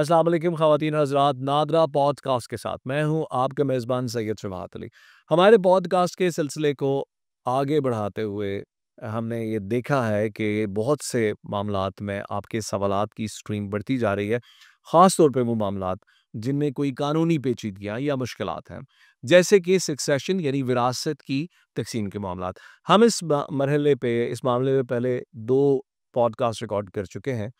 अस्सलाम वालेकुम ख़वातीन हज़रात, नादरा पॉडकास्ट के साथ मैं हूं आपका मेज़बान सैयद शफ़ाअत अली। हमारे पॉडकास्ट के सिलसिले को आगे बढ़ाते हुए हमने ये देखा है कि बहुत से मामलात में आपके सवालात की स्ट्रीम बढ़ती जा रही है। ख़ास तौर पे वो मामलात जिनमें कोई कानूनी पेचीदगियाँ या मुश्किलात हैं, जैसे कि सक्सेशन यानी विरासत की तक़सीम के मामलात। हम इस मामले में पहले 2 पॉडकास्ट रिकॉर्ड कर चुके हैं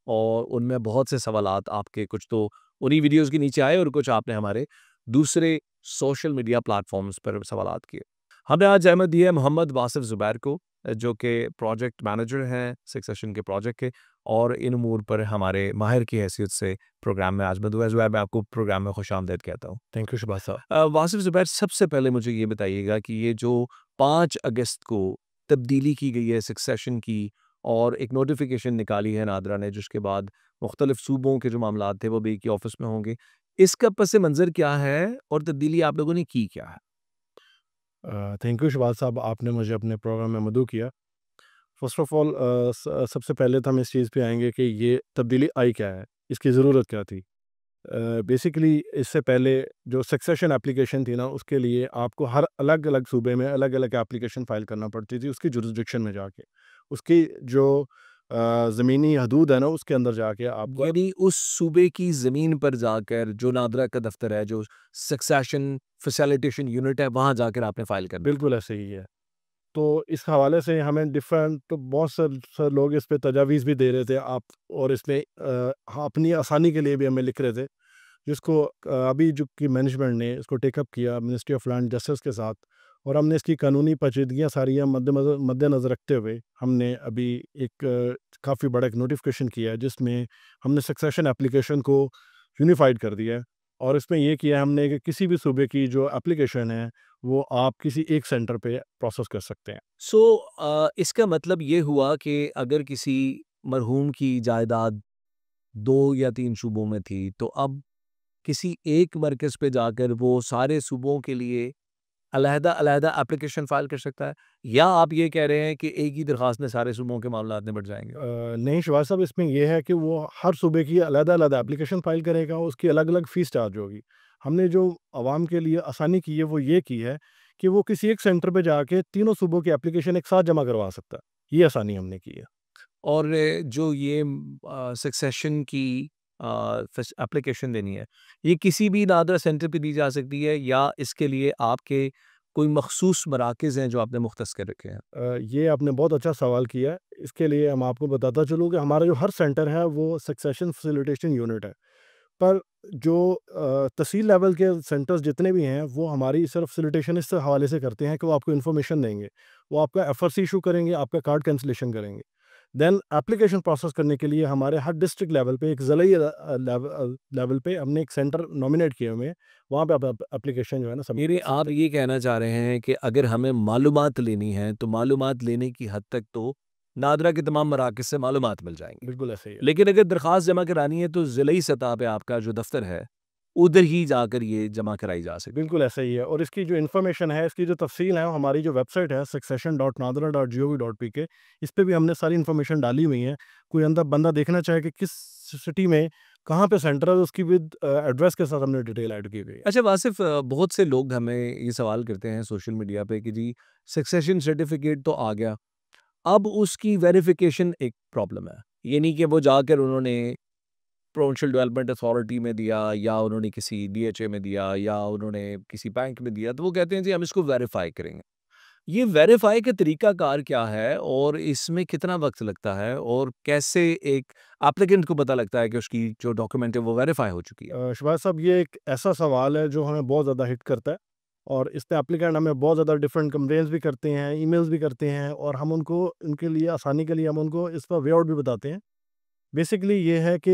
और उनमें बहुत से सवालात आपके कुछ तो उन्हीं वीडियोज़ के नीचे आए और कुछ आपने हमारे दूसरे सोशल मीडिया प्लेटफ़ॉर्म्स पर सवालात किए। हमने आज अहमद दिया है मोहम्मद वासिफ़ ज़ुबैर को, जो कि प्रोजेक्ट मैनेजर हैं सक्सेशन के प्रोजेक्ट के, और इन अमूर पर हमारे माहिर की हैसियत से प्रोग्राम में आज मैं दुआ ज़ुबैर मैं आपको प्रोग्राम में खुशामदीद कहता हूँ। थैंक यू शहबाज साहब। वासिफ़ ज़ुबैर, सबसे पहले मुझे ये बताइएगा कि ये जो 5 अगस्त को तब्दीली की गई है सक्सेशन की और एक नोटिफ़िकेशन निकाली है नादरा ने, जिसके बाद मुख्तलिफ सूबों के जो मामलात थे वो भी एक ही ऑफ़िस में होंगे। इसका पस मंज़र क्या है और तब्दीली आप लोगों ने की क्या है? थैंक यू शहबाज साहब, आपने मुझे अपने प्रोग्राम में मदऊ किया। फ़र्स्ट ऑफ़ ऑल सबसे पहले तो हम इस चीज़ पे आएँगे कि ये तब्दीली आई क्या है? इसकी ज़रूरत क्या थी? बेसिकली इससे पहले जो सक्सेशन एप्लीकेशन थी ना, उसके लिए आपको हर अलग-अलग सूबे में अलग-अलग एप्लीकेशन फ़ाइल करना पड़ती थी, उसकी जुरिसडिक्शन में जाके। उसकी जो ज़मीनी हदूद है ना, उसके अंदर जाके आपको यानी उस सूबे की ज़मीन पर जाकर जो नादरा का दफ़्तर है, जो सक्सेशन फैसिलिटेशन यूनिट है, वहाँ जाकर आपने फ़ाइल करना था। बिल्कुल ऐसे ही है। तो इस हवाले से हमें डिफरेंट तो बहुत से लोग इस पे तजावीज़ भी दे रहे थे आप, और इसमें हाँ, अपनी आसानी के लिए भी हमें लिख रहे थे, जिसको अभी जो कि मैनेजमेंट ने इसको टेकअप किया मिनिस्ट्री ऑफ लैंड जस्टिस के साथ, और हमने इसकी कानूनी पेचीदगियाँ सारी मद्देनज़र रखते हुए हमने अभी एक काफ़ी बड़ा एक नोटिफिकेशन किया है, जिसमें हमने सक्सेशन एप्लीकेशन को यूनिफाइड कर दिया है। और इसमें ये किया है हमने कि किसी भी सूबे की जो एप्लीकेशन है, वो आप किसी एक सेंटर पे प्रोसेस कर सकते हैं। सो इसका मतलब ये हुआ कि अगर किसी मरहूम की जायदाद 2 या 3 सूबों में थी, तो अब किसी एक मरकज़ पे जाकर वो सारे सूबों के लिए अलहदा-अलहदा एप्लीकेशन फ़ाइल कर सकता है? या आप ये कह रहे हैं कि एक ही दरख़्वास्त में सारे सूबों के मामलात निपट जाएँगे? नहीं शहबाज साहब, इसमें ये है कि वो हर सूबे की अलग-अलग एप्लीकेशन फ़ाइल करेगा, उसकी अलग-अलग फ़ीस चार्ज होगी। हमने जो आवाम के लिए आसानी की है, वो ये की है कि वो किसी एक सेंटर पे जाके तीनों सूबों की एप्लीकेशन एक साथ जमा करवा सकता है। ये आसानी हमने की है। और जो ये सक्सेशन की एप्लीकेशन देनी है, ये किसी भी नादरा सेंटर पे दी जा सकती है या इसके लिए आपके कोई मखसूस मराकज़ हैं जो आपने मुख्तस कर रखे हैं? ये आपने बहुत अच्छा सवाल किया है। इसके लिए हम आपको बताता चलूँ कि हमारा जो हर सेंटर है, वो सक्सेशन फैसिलिटेशन यूनिट है। पर जो तहसील लेवल के सेंटर्स जितने भी हैं, वो हमारी सिर्फ फैसिलिटेशन इस हवाले से करते हैं कि वो आपको इन्फॉर्मेशन देंगे। वो आपका एफआरसी इशू करेंगे, आपका कार्ड कैंसलेशन करेंगे। देन एप्लीकेशन प्रोसेस करने के लिए हमारे हर डिस्ट्रिक्ट लेवल पे एक ज़िले लेवल पे हमने एक सेंटर नॉमिनेट किए हुए हैं। वहाँ पे आप एप्लीकेशन जो है ना सबमिट यानी कर सकते आप हैं। ये कहना चाह रहे हैं कि अगर हमें मालूमात लेनी है, तो मालूमात लेने की हद तक तो नादरा के तमाम मराकज़ से मालूमात मिल जाएँगी। बिल्कुल ऐसे ही है। लेकिन अगर दरख़्वास्त जमा करानी है, तो ज़िलई सतह पे आपका जो दफ़्तर है, उधर ही जाकर ये जमा कराई जा सकती है। बिल्कुल ऐसा ही है, और इसकी जो इन्फॉर्मेशन है, इसकी जो तफ़सील है, वो हमारी जो वेबसाइट है succession.nadra.gov.pk, इस पे भी हमने सारी इन्फॉर्मेशन डाली हुई है। कोई अंदर बंदा देखना चाहे कि किस सिटी में कहाँ पे सेंटर है, उसकी विद एड्रेस के साथ हमने डिटेल ऐड की गई है। अच्छा वासिफ़, बहुत से लोग हमें ये सवाल करते हैं सोशल मीडिया पे कि जी सक्सेशन सर्टिफ़िकेट तो आ गया, अब उसकी वेरिफ़िकेशन एक प्रॉब्लम है। ये नहीं कि वो जाकर उन्होंने प्रोविंशियल डेवलपमेंट अथॉरिटी में दिया या उन्होंने किसी डीएचए में दिया या उन्होंने किसी बैंक में दिया, तो वो कहते हैं जी हम इसको वेरीफ़ाई करेंगे। ये वेरीफ़ाई का तरीक़ाकार क्या है और इसमें कितना वक़्त लगता है और कैसे एक एप्लीकेंट को पता लगता है कि उसकी जो डॉक्यूमेंट है वो वेरीफ़ाई हो चुकी है? शहबाज साहब, ये एक ऐसा सवाल है जो हमें बहुत ज़्यादा हिट करता है, और इस पे एप्लीकेंट हमें बहुत ज़्यादा डिफरेंट कंप्लेंट्स भी करते हैं, ईमेल्स भी करते हैं, और हम उनको उनके लिए आसानी के लिए हम उनको इसका वे आउट भी बताते हैं। बेसिकली ये है कि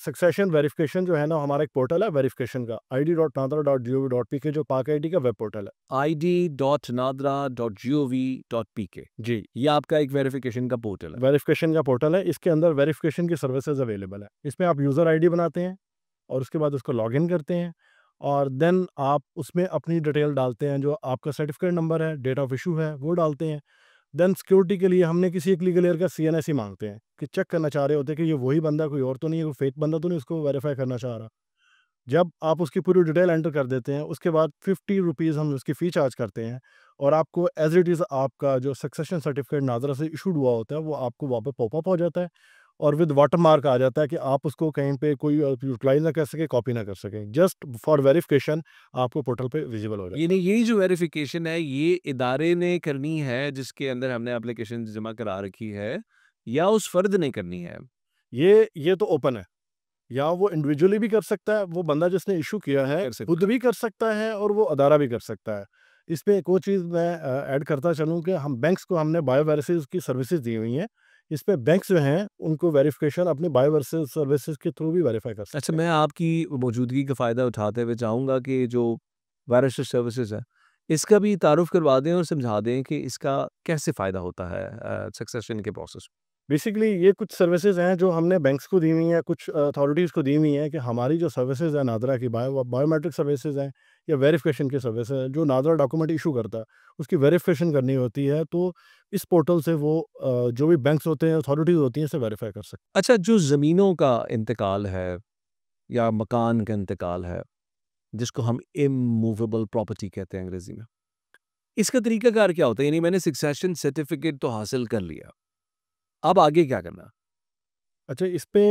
सक्सेशन वेरिफिकेशन जो है ना, हमारा एक पोर्टल है वेरिफिकेशन का, id.nadra.gov.pk, जो पाक आईडी का वेब पोर्टल है। id.nadra.gov.pk, जी, ये आपका एक वेरिफ़िकेशन का पोर्टल है। वेरिफिकेशन का पोर्टल है। इसके अंदर वेरिफिकेशन की सर्विसेज अवेलेबल है। इसमें आप यूज़र आईडी बनाते हैं, और उसके बाद उसको लॉगिन करते हैं, और देन आप उसमें अपनी डिटेल डालते हैं, जो आपका सर्टिफिकेट नंबर है, डेट ऑफ इशू है, वो डालते हैं। देन सिक्योरिटी के लिए हमने किसी एक लीगल एयर का सीएनएसई मांगते हैं कि चेक करना चाह रहे होते हैं कि ये वही बंदा कोई और तो नहीं है, कोई फेक बंदा तो नहीं, उसको वेरीफाई करना चाह रहा। जब आप उसकी पूरी डिटेल एंटर कर देते हैं, उसके बाद 50 रुपीज़ हम उसकी फ़ी चार्ज करते हैं और आपको एज़ इट इज़ आपका जो सक्सेशन सर्टिफिकेट नादरा से इशूड हुआ होता है, वो आपको वहाँ पे पॉपअप हो जाता है और विद वाटरमार्क आ जाता है कि आप उसको कहीं पे कोई यूटिलाइज़ ना कर सके, कॉपी ना कर सकें। जस्ट फॉर वेरिफिकेशन आपको पोर्टल पे विज़िबल हो ये जाता है। नहीं, यही जो वेरिफिकेशन है ये इदारे ने करनी है जिसके अंदर हमने एप्लीकेशन जमा करा रखी है, या उस फर्द ने करनी है? ये तो ओपन है। या वो इंडिविजुअली भी कर सकता है, वो बंदा जिसने इश्यू किया है, कर खुद सकता भी कर सकता है और वो अदारा भी कर सकता है। इसमें एक और चीज़ मैं ऐड करता चलूँ कि हम बैंक्स को हमने बायोवेरिसेस की सर्विसेज़ दी हुई हैं। इसपे बैंक्स जो हैं, उनको वेरिफ़िकेशन अपने बायोवेरिसेस सर्विसेज़ के थ्रू भी वेरीफ़ाई कर अच्छा, सकते हैं। मैं आपकी मौजूदगी का फ़ायदा उठाते हुए चाहूँगा कि जो वायरलेस सर्विसेज़ है, इसका भी तारुफ़ करवा दें और समझा दें कि इसका कैसे फ़ायदा होता है सक्सेशन के प्रोसेस में? बेसिकली ये कुछ सर्विसेज़ हैं जो हमने बैंक्स को दी हुई हैं, कुछ अथॉरिटीज़ को दी हुई हैं कि हमारी जो सर्विसेज़ है नादरा की बायोमेट्रिक सर्विसेज़ हैं या वेरिफ़िकेशन की सर्विसेज़ हैं, जो नादरा डॉक्यूमेंट इश्यू करता है, उसकी वेरिफ़िकेशन करनी होती है, तो इस पोर्टल से वो जो भी बैंक्स होते हैं, अथॉरिटीज़ होती हैं, इसे वेरीफ़ाई कर सकते हैं। अच्छा, जो ज़मीनों का इंतकाल है या मकान का इंतकाल है, जिसको हम इमूवेबल प्रॉपर्टी कहते हैं अंग्रेज़ी में, इसका तरीकाकार क्या होता है? यानी मैंने सक्सेशन सर्टिफ़िकेट तो हासिल कर लिया, अब आगे क्या करना? अच्छा, इस पे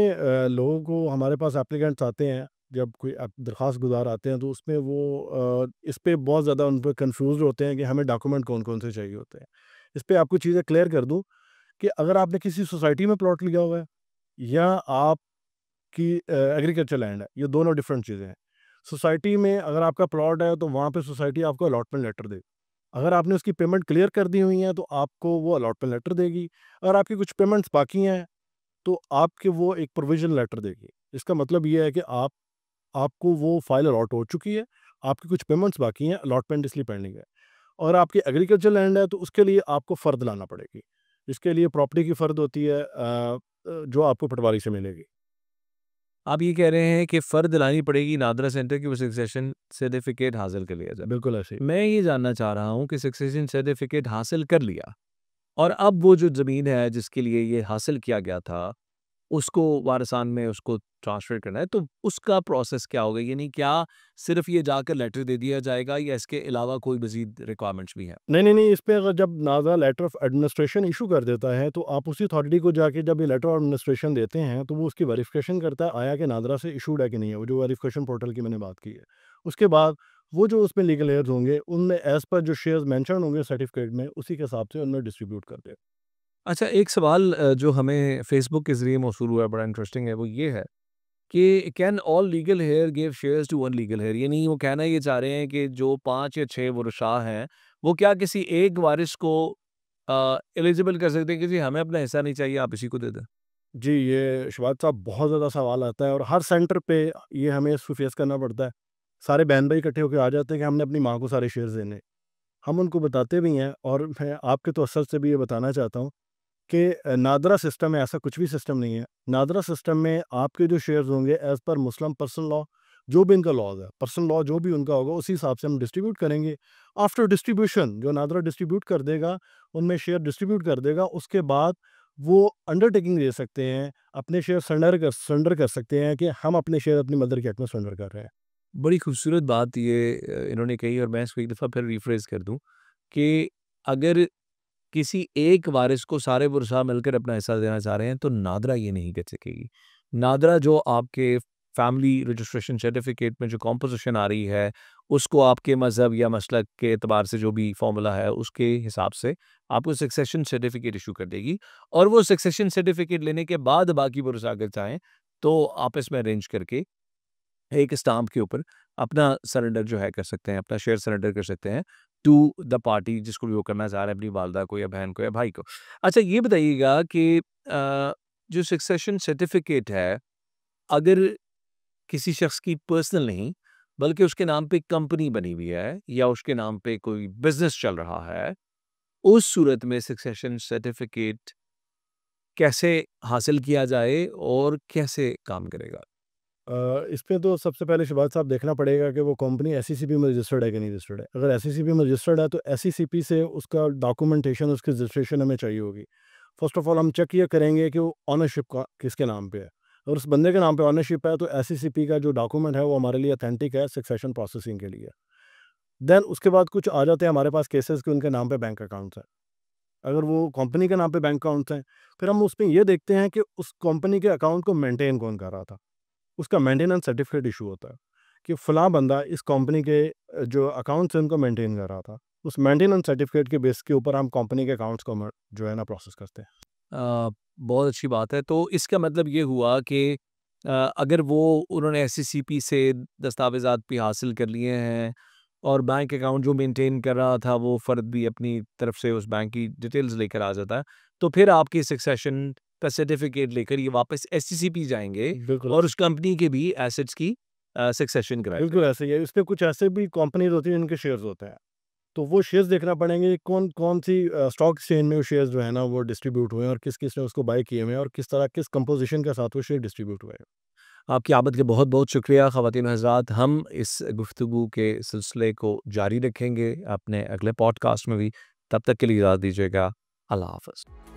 लोगों को हमारे पास एप्लीकेंट्स आते हैं, जब कोई दरख्वास्त गुज़ार आते हैं, तो उसमें वो इस पे बहुत ज़्यादा उन पे कन्फ्यूज़्ड होते हैं कि हमें डॉक्यूमेंट कौन-कौन से चाहिए होते हैं। इस पे आपको चीज़ें क्लियर कर दूँ कि अगर आपने किसी सोसाइटी में प्लॉट लिया हुआ है या आपकी एग्रीकल्चर लैंड है, ये दोनों डिफरेंट चीज़ें हैं। सोसाइटी में अगर आपका प्लॉट है, तो वहाँ पे सोसाइटी आपको अलॉटमेंट लेटर देगी। अगर आपने उसकी पेमेंट क्लियर कर दी हुई है, तो आपको वो अलॉटमेंट लेटर देगी। अगर आपकी कुछ पेमेंट्स बाकी हैं, तो आपके वो एक प्रोविज़न लेटर देगी। इसका मतलब ये है कि आपको वो फ़ाइल अलॉट हो चुकी है, आपकी कुछ पेमेंट्स बाकी हैं, अलॉटमेंट इसलिए पेंडिंग है। और आपकी एग्रीकल्चर लैंड है, तो उसके लिए आपको फ़र्द लाना पड़ेगी। इसके लिए प्रॉपर्टी की फ़र्द होती है जो आपको पटवारी से मिलेगी। आप ये कह रहे हैं कि फ़र्द लानी पड़ेगी नादरा सेंटर की, वो सक्सेशन सर्टिफ़िकेट हासिल कर लिया जाए। बिल्कुल ऐसे ही। मैं ये जानना चाह रहा हूँ कि सक्सेशन सर्टिफ़िकेट हासिल कर लिया और अब वो जो ज़मीन है जिसके लिए ये हासिल किया गया था, उसको वारसान में उसको ट्रांसफ़र करना है, तो उसका प्रोसेस क्या होगा? यानी क्या सिर्फ़ ये जाकर लेटर दे दिया जाएगा या इसके अलावा कोई मज़ीद रिक्वायरमेंट्स भी हैं? नहीं, इस पे अगर जब नाज़ा लेटर ऑफ एडमिनिस्ट्रेशन इश्यू कर देता है, तो आप उसी अथॉरिटी को जाके जब ये लेटर ऑफ एडमिनिस्ट्रेशन देते हैं, तो वो उसकी वेरिफ़िकेशन करता है, आया कि नादरा से इशूड है कि नहीं है, वो जो वेरिफ़िकेशन पोर्टल की मैंने बात की है। उसके बाद वो जो उसमें लीगल एयर्स होंगे, उनमें एज़ पर जो शेयर्स मेंशन होंगे सर्टिफ़िकेट में, उसी के हिसाब से उनमें डिस्ट्रीब्यूट कर दें। अच्छा, एक सवाल जो हमें फ़ेसबुक के ज़रिए मौसूल हुआ है, बड़ा इंटरेस्टिंग है, वो ये है कि can all legal heir give shares to one legal heir? यानी वो कहना ये चाह रहे हैं कि जो 5 या 6 वुरशा हैं, वो क्या किसी एक वारिस को एलिजिबल कर सकते हैं कि जी हमें अपना हिस्सा नहीं चाहिए, आप इसी को दे दें? जी, ये शबाद साहब बहुत ज़्यादा सवाल आता है और हर सेंटर पे ये हमें इसको फेस करना पड़ता है। सारे बहन-भाई इकट्ठे होके आ जाते हैं कि हमने अपनी माँ को सारे शेयर्स देने हैं। हम उनको बताते भी हैं और मैं आपके तवज्जुह से भी ये बताना चाहता हूँ कि नादरा सिस्टम में ऐसा कुछ भी सिस्टम नहीं है। नादरा सिस्टम में आपके जो शेयर्स होंगे एज़ पर मुस्लिम पर्सनल लॉ, जो भी इनका लॉज़ है, पर्सनल लॉ जो भी उनका होगा उसी हिसाब से हम डिस्ट्रीब्यूट करेंगे। आफ्टर डिस्ट्रीब्यूशन जो नादरा डिस्ट्रीब्यूट कर देगा, उनमें शेयर डिस्ट्रीब्यूट कर देगा, उसके बाद वो अंडरटेकिंग दे सकते हैं, अपने शेयर सरेंडर कर सकते हैं कि हम अपने शेयर अपनी मदर के हक में सरेंडर कर रहे हैं। बड़ी खूबसूरत बात ये इन्होंने कही और मैं इसको एक दफ़ा फिर रिफ्रेज़ कर दूँ कि अगर किसी एक वारिस को सारे वुरसा मिलकर अपना हिस्सा देना चाह रहे हैं, तो नादरा ये नहीं कर सकेगी। नादरा जो आपके फैमिली रजिस्ट्रेशन सर्टिफ़िकेट में जो कॉम्पोज़िशन आ रही है, उसको आपके मज़हब या मसलक के एतबार से जो भी फ़ॉर्मूला है, उसके हिसाब से आपको सक्सेशन सर्टिफ़िकेट इश्यू कर देगी और वो सक्सेशन सर्टिफ़िकेट लेने के बाद बाकी वुरसा अगर चाहें, तो आपस में अरेंज करके एक स्टाम्प के ऊपर अपना सरेंडर जो है कर सकते हैं, अपना शेयर सरेंडर कर सकते हैं टू द पार्टी जिसको भी वो करना चाह रहे हैं, अपनी वालदा को या बहन को या भाई को। अच्छा, ये बताइएगा कि जो सक्सेशन सर्टिफ़िकेट है, अगर किसी शख़्स की पर्सनल नहीं, बल्कि उसके नाम पे कंपनी बनी हुई है या उसके नाम पे कोई बिज़नेस चल रहा है, उस सूरत में सक्सेशन सर्टिफ़िकेट कैसे हासिल किया जाए और कैसे काम करेगा? इस पे तो सबसे पहले शहबाज साहब देखना पड़ेगा कि वो कंपनी एसईसीपी में रजिस्टर्ड है कि नहीं रजिस्टर्ड है। अगर एसईसीपी में रजिस्टर्ड है तो एसईसीपी से उसका डॉक्यूमेंटेशन, उसकी रजिस्ट्रेशन हमें चाहिए होगी। फर्स्ट ऑफ ऑल हम चेक ये करेंगे कि वो ऑनरशिप का किसके नाम पे है। अगर उस बंदे के नाम पे ऑनरशिप है तो एसईसीपी का जो डॉक्यूमेंट है वो हमारे लिए अथेंटिक है सक्सेशन प्रोसेसिंग के लिए। देन उसके बाद कुछ आ जाते हैं हमारे पास केसेस कि उनके नाम पे बैंक अकाउंट्स हैं। अगर वो कंपनी के नाम पे बैंक अकाउंट्स हैं, फिर हम उसमें ये देखते हैं कि उस कंपनी के अकाउंट को मेंटेन कौन कर रहा था। उसका मेंटेनेंस सर्टिफिकेट इशू होता है कि फलां बंदा इस कंपनी के जो अकाउंट्स हैं उनको मेंटेन कर रहा था। उस मेंटेनेंस सर्टिफिकेट के बेस के ऊपर हम कंपनी के अकाउंट्स को जो है ना प्रोसेस करते हैं। बहुत अच्छी बात है। तो इसका मतलब ये हुआ कि अगर वो उन्होंने एससीसीपी से दस्तावेज़ात भी हासिल कर लिए हैं और बैंक अकाउंट जो मेंटेन कर रहा था वो फ़र्द भी अपनी तरफ से उस बैंक की डिटेल्स लेकर आ जाता है, तो फिर आपकी सक्सेशन का सर्टिफ़िकेट लेकर ये वापस एससीसीपी जाएँगे बिल्कुल, और उस कंपनी के भी एसेट्स की सक्सेशन कराएँगे। बिल्कुल ऐसे ही है। इसपे कुछ ऐसे भी कंपनीज़ होती हैं जिनके शेयर्स होते हैं। तो वो शेयर्स देखना पड़ेंगे कौन-कौन सी स्टॉक एक्सचेंज में वो शेयर्स जो है ना वो डिस्ट्रीब्यूट हुए हैं और किस-किस ने उसको बाय किए हुए हैं और किस तरह किस कंपोज़िशन के साथ वो शेयर डिस्ट्रीब्यूट हुए हैं। आपकी आमद के बहुत-बहुत शुक्रिया ख़वातीन हज़रात। हम इस गुफ्तगू के सिलसिले को जारी रखेंगे अपने अगले पॉडकास्ट में भी। तब तक के लिए इजाज़त दीजिएगा। अल्लाह हाफ़िज़।